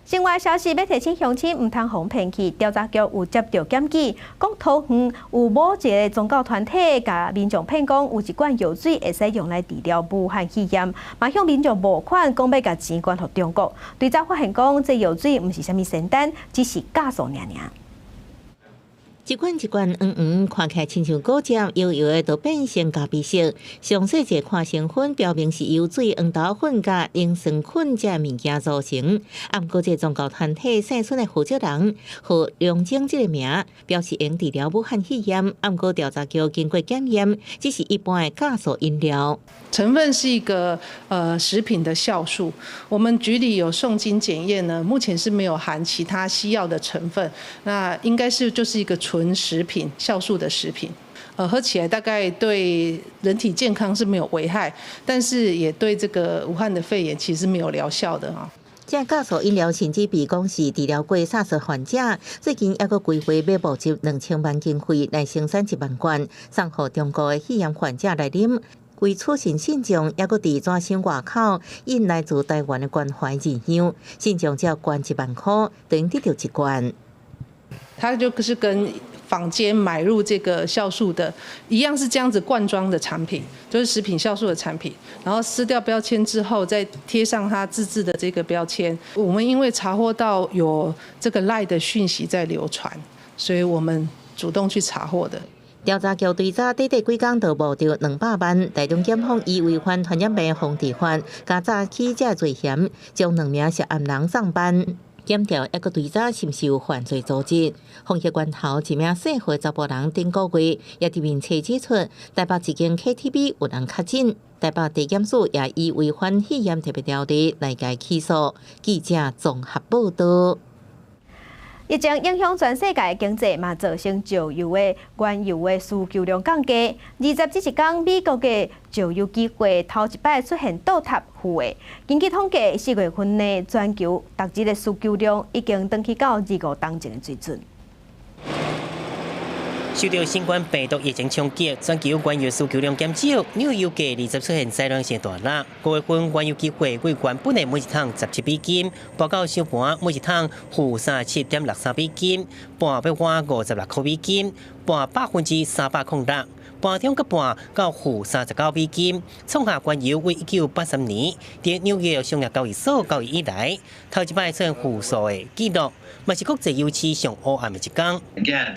境外消息要提醒乡亲，唔通互骗去。调查局有接到检举，讲桃园有某一个宗教团体，甲民众骗讲有一罐药水会使用来治疗武汉肺炎，嘛向民众募款，讲要甲钱捐予中国。对查发现讲，这药水唔是啥物仙丹，只是假素尔。一罐一罐黄黄，看起来亲像果汁，油油的，都变成咖啡色。详细一看成分，标明是油水、黄豆粉加盐酸菌这物件组成。不过，这宗教团体生出的负责人和梁晶这个名，表示用治疗武汉肺炎。不过，调查局经过检验，只是一般的假素饮料。成分是一个食品的酵素，我们局里有诵经检验呢，目前是没有含其他西药的成分，那应该是就是一个纯食品酵素的食品，喝起来大概对人体健康是没有危害，但是也对这个武汉的肺炎其实没有疗效的哈。这假素饮料甚至被讲是治疗过SARS患者，最近还阁规划要募集2000万经费来生产1万罐，送予中国的肺炎患者来啉。为促进信众，也阁伫转省外口引来自台湾的关怀入乡，信众只要捐1万块，等于得到1罐。它就是跟坊间买入这个酵素的一样，是这样子罐装的产品，就是食品酵素的产品，然后撕掉标签之后，再贴上它自制的这个标签。我们因为查获到有这个赖的讯息在流传，所以我们主动去查获的。调查局对查短短几天就募到200万，台中检方以违反传染病防治法，加查起这罪嫌，将2名涉案人送办。检调还阁对查是毋是有犯罪组织。防疫源头一名4岁查甫人顶个月也伫面测指出，台北一间 KTV 有人确诊，台北地检署也以违反肺炎特别条例来解起诉。记者综合报道。疫情影响全世界经济，嘛造成石油的原油的需求量降低。27天，美国的石油期货头一摆出现倒塌负的。根据统计，4月份内全球逐日的需求量已经登去到25吨的水准。受到新冠病毒疫情冲击，全球原油需求量减少，纽约油价20出现销量性大落。5月份原油期货为原本的每一桶17美金，报到收盘每一桶负37.63美金，半要换56块美金，半300%。半中个半到负39美金，创下原油为1983年伫纽约商业交易所交易以来头一摆出现负数的纪录，嘛是国际油市上黑暗的一天。Again,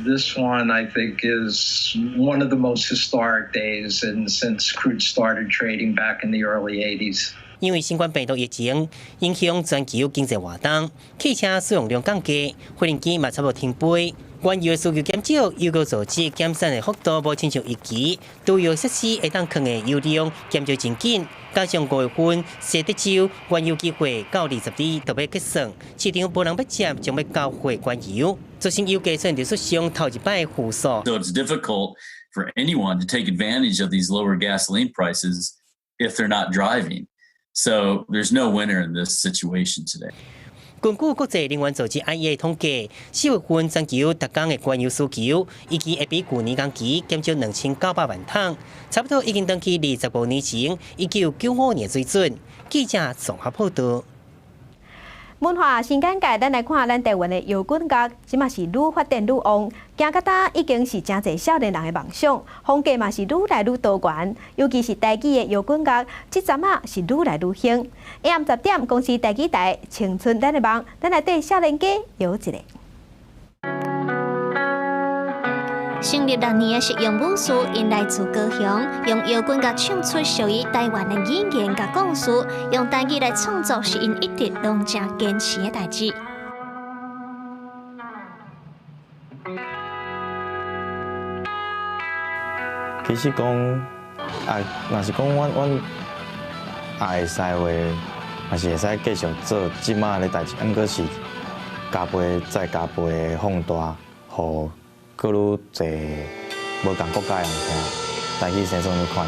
this one I think is one of the most historic days since crude started trading back in the early 80s. 因为新冠病毒疫情影响全球经济活动，汽车使用量降低，发电机嘛差不多停飞。原油需求减少，油价造致减产的幅度无亲像预期，主要设施会当坑的油量减少真紧，加上5月份西德州原油期货到20日就要结算，市场无人要接，将要交货原油，造成油价虽然历史上头一摆负数。So it's difficult for anyone to take advantage of these lower gasoline prices if they're not driving. So there's no winner in this situation today. 根据国际能源组织 IEA 统计，4月份全球特工的原油需求，已经会比去年同期减少2900万桶，差不多已经登去25年前1995年水准。记者综合报道。文化新简介，咱来看咱台湾的摇滚乐，即嘛是愈发展愈旺，行到呾已经是真侪少年人的梦想，风格嘛是愈来愈多元，尤其是台语的摇滚乐，即阵啊是愈来愈兴。AM 10点，公司台语台《青春咱的梦》，咱来对少年家摇一个。成立6年的实用武术，因来自高雄，用摇滚乐唱出属于台湾的语言甲故事，用台语来创作是因一直拢正坚持的代志。其实讲，若是讲阮会使话，嘛是会使继续做即马的代志，毋过是加倍再加倍的放大，互搁愈侪无共国家人听，台语生存愈快。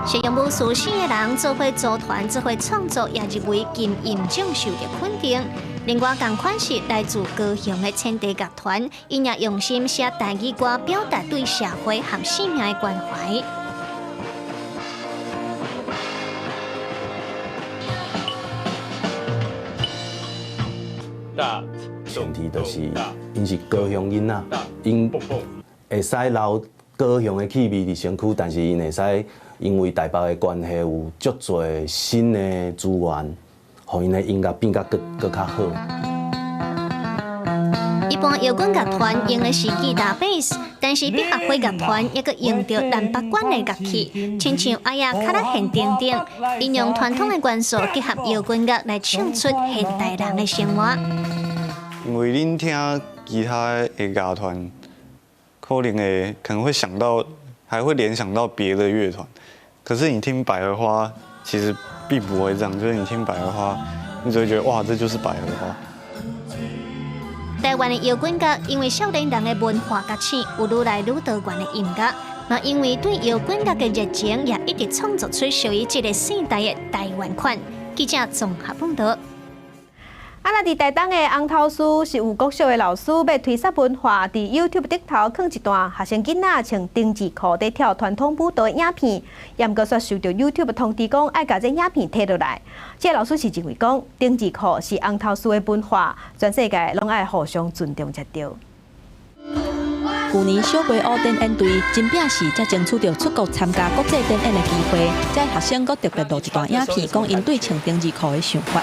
实用武术4个人做伙组团，做伙创作，也认为金音奖受到肯定。另外，同款是来自高雄的千地乐团，因也用心写台语歌，表达对社会和生命的关怀。前提就是因是高雄囡仔，因会使留高雄的气味伫身躯，但是因会使因为台北的关系有足侪新的资源，互因的音乐变甲更较好。一般摇滚乐团用的是吉他、贝斯，但是必合会乐团也佮用到南北管的乐器，亲像阿呀、卡拉弦等等，应用传统的元素结合摇滚乐来唱出现代人的生活。因为恁听其他的乐团，可能会想到，还会联想到别的乐团。可是你听百合花，其实并不会这样，就是你听百合花，你只会觉得哇，这就是百合花。台湾的摇滚乐因为少年人的文化觉醒，有愈来愈多元的音乐，嘛因为对摇滚乐的热情，也一直创作出属于这个世代的台湾款。记者综合报道。啊，那伫台东的红头书是有国小的老师要推广文化，伫 YouTube 顶头放一段学生囡仔穿丁字裤在跳传统舞蹈的影片，也毋过说受到 YouTube 通知讲爱甲这影片摕落来。这老师是认为讲丁字裤是红头书的文化，全世界拢爱互相尊重才对。去年小杯乌电演队真拼死，才争取到出国参加国际电演的机会。这学生阁特别录一段影片，讲因对穿丁字裤的想法。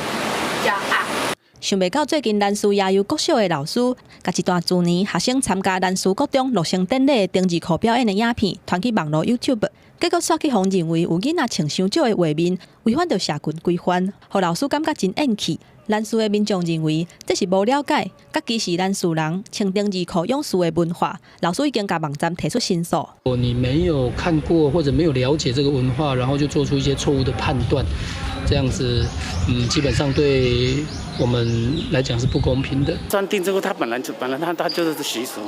想袂到最近南市也有国小的老师，甲一段去年学生参加南市国中落成典礼的丁字裤表演的影片传去网络 YouTube， 结果刷起互认为有囡仔穿伤少的画面，违反着社群规范，互老师感觉真厌气。南市的民众认为这是无了解，甲歧视南市人穿丁字裤勇士的文化。老师已经甲网站提出申诉。你没有看过或者没有了解这个文化，然后就做出一些错误的判断，这样子，基本上对我们来讲是不公平的。穿丁字裤，它本来它就是习俗，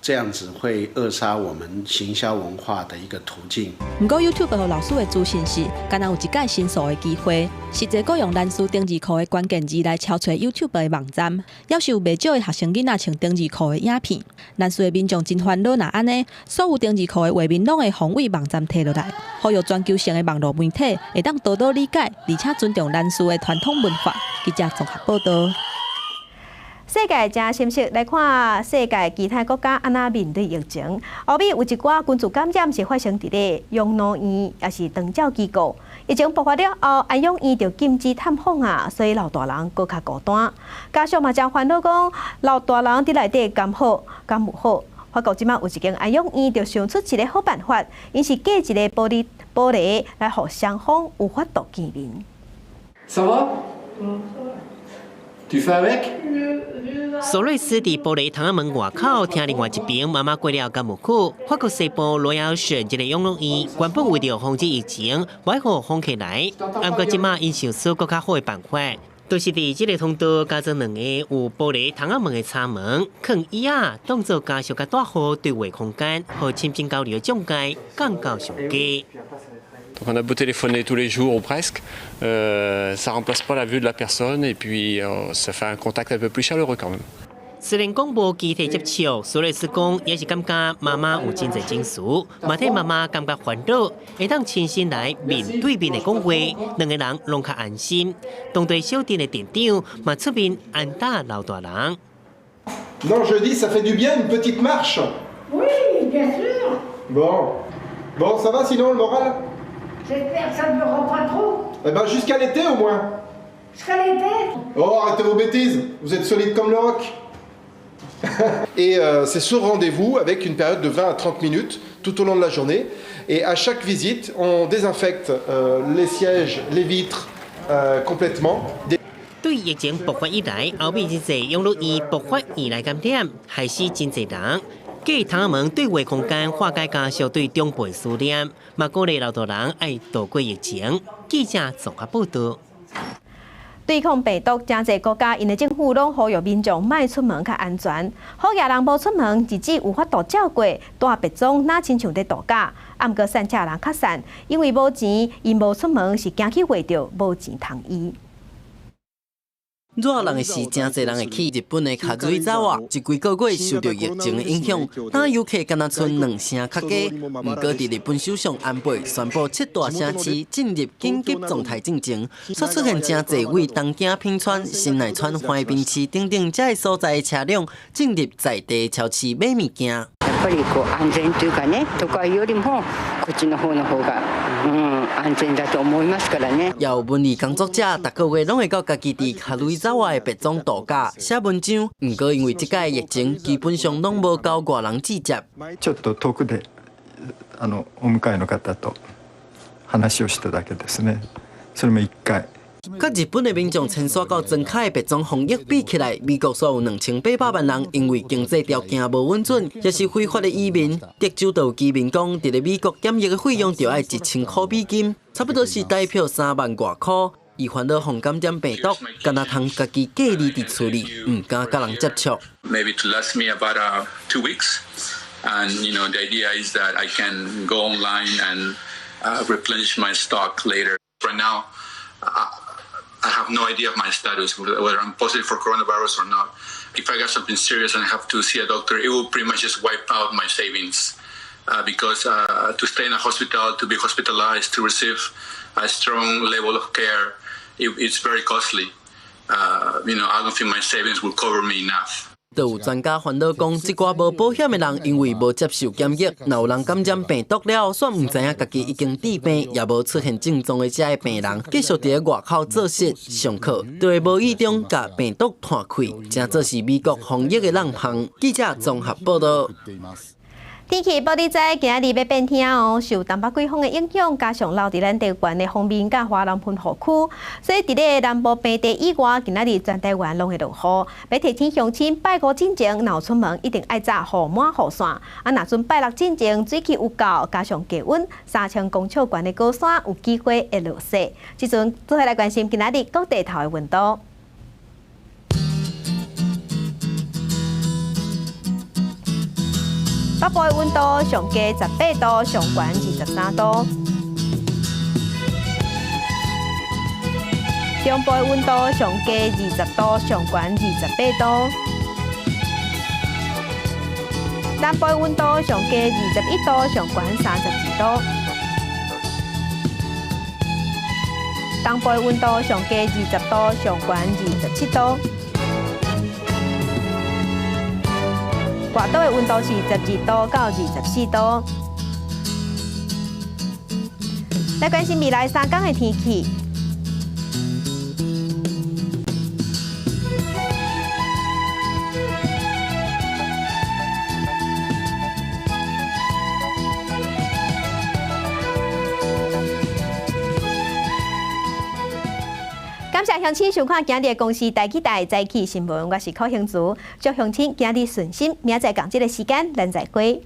这样子会扼杀我们行销文化的一个途径。不过 YouTube 和老师的自信是，敢若有一届申诉的机会，实际佫用咱书丁字裤的关键字来敲找 YouTube 的网站，要是有袂少的学生囡仔穿丁字裤的影片，咱书的民众真烦恼。若安尼，所有丁字裤的画面拢会防伪网站摕落来，好有全球性的网络媒体会当多多理解，而且尊重咱书的传统文化。记者综合报道。世界正心息来看世界其他国家安那面对疫情。后面有一寡群聚感染是发生伫咧养老院，也是长照机构。疫情爆发了后，安养院就禁止探访啊，所以老大人更较孤单。家属嘛真烦恼讲，老大人伫内底敢好敢无好。法国即马有一间安养院就想出一个好办法，因是架一个玻璃来互双方有法度见面。Ça va? Tu fais avec? 索瑞斯伫玻璃窗仔门外口，听另外一边妈妈过了敢无久。法国西部罗亚省一个养老院，原本为了防止疫情，歹互封起来。不过即马因想出更较好的办法，就是伫这个通道加装2个有玻璃窗仔门的插门，放椅仔当做家属甲大户对话空间，和亲近交流的中介降到上低。Donc on a beau téléphoner tous les jours ou presque, ça remplace pas la vue de la personne et puis ça fait un contact un peu plus chaleureux quand même. 虽然讲无具体接触，索瑞斯讲也是感觉妈妈有真侪情绪，嘛替妈妈感觉烦恼，会当亲身来面对面的讲话，两个人拢较安心。当地小店的店长嘛出面安打老大人。Non, je dis, ça fait du bien une petite marche. Oui, bien sûr. Bon, ça va sinon le moral? J'espère que ça ne durera pas trop. Eh ben jusqu'à l'été au moins. Jusqu'à l'été? Oh, arrêtez vos bêtises, vous êtes solide comme le roc. Et c'est sur rendez-vous avec une période de 20 à 30 minutes tout au long de la journée. Et à chaque visite, on désinfecte les sièges, les vitres complètement. 对疫情爆发以来，后面真侪养老院爆发以来感染，害死真侪人。假窗仔门对话空间化解家属对长辈思念，嘛鼓励老大人爱度过疫情。记者综合报道。对抗病毒，真侪国家因的政府拢呼吁民众莫出门较安全。好野人无出门，日子有法度照过，大别种哪亲像在度假。毋过散车人较散，因为无钱，因无出门是惊去坏着无钱通医。热人的是，真侪人会去日本的卡瑞扎瓦，这几个月受到疫情的影响，当游客敢若剩2成较加。不过，伫日本首相安倍宣布7大城市进入紧急状态进前，却出现真侪位东京、品川、新内川、橫濱市等等这些所在的车辆进入在地超市买物件。やっぱり安全というかね、都会よりもこっちの方の方が安全だと思いますからね。有文艺工作者，逐个月拢会到家己伫卡瑞扎瓦的别种度假写文章。不过因为这届疫情，基本上拢无交外人直接。ちょっと遠くでお迎えの方と話をしただけですね。それも1回。甲日本的民众迁徙到真卡的别种防疫比起来，美国所有2800万人因为经济条件无稳准，也是非法的移民。德州就有居民讲，伫咧美国检疫的费用就要1000块美金，差不多是台票3万外块。伊烦恼防感染病毒，敢若通家己隔离伫厝里，唔敢甲人接触。Maybe to last me about 2 weeks, and the idea is that I can go online and replenish my stock later. Right now, I have no idea of my status, whether I'm positive for coronavirus or not. If I got something serious and I have to see a doctor, it will pretty much just wipe out my savings. Because to stay in a hospital, to be hospitalized, to receive a strong level of care, it's very costly. I don't think my savings will cover me enough. 就有专家烦恼讲，这寡无保险的人因为无接受检疫，若有人感染病毒了，却唔知影家己已经治病，也无出现症状的这些病人，继续伫咧外口做事、上课，就会无意中甲病毒传开，真做是美国防疫的冷棒。记者综合报道。天气报你知，今仔日要变天哦，受东北季风的影响，加上留伫咱台湾的方面甲华南喷雨区，所以伫咧南部平地以外，今仔日全台湾拢会落雨。要提醒乡亲，拜五之前若出门一定爱扎雨满雨伞。若准拜六之前水气有够，加上低温，3千公尺悬的高山有机会会落雪。即阵做伙来关心今仔日各地头的温度。北部的温度上低18度，上悬23度。中部的温度上低20度，上悬28度。南部的温度上低21度，上悬32度。东部的温度上低20度，上悬27度。外岛的温度是12度到24度。来关心未来3天的天气。感谢乡亲收看今日的公视台记台早起新闻，我是柯兴竹，祝乡亲今日顺心，明仔同一个时间咱再会。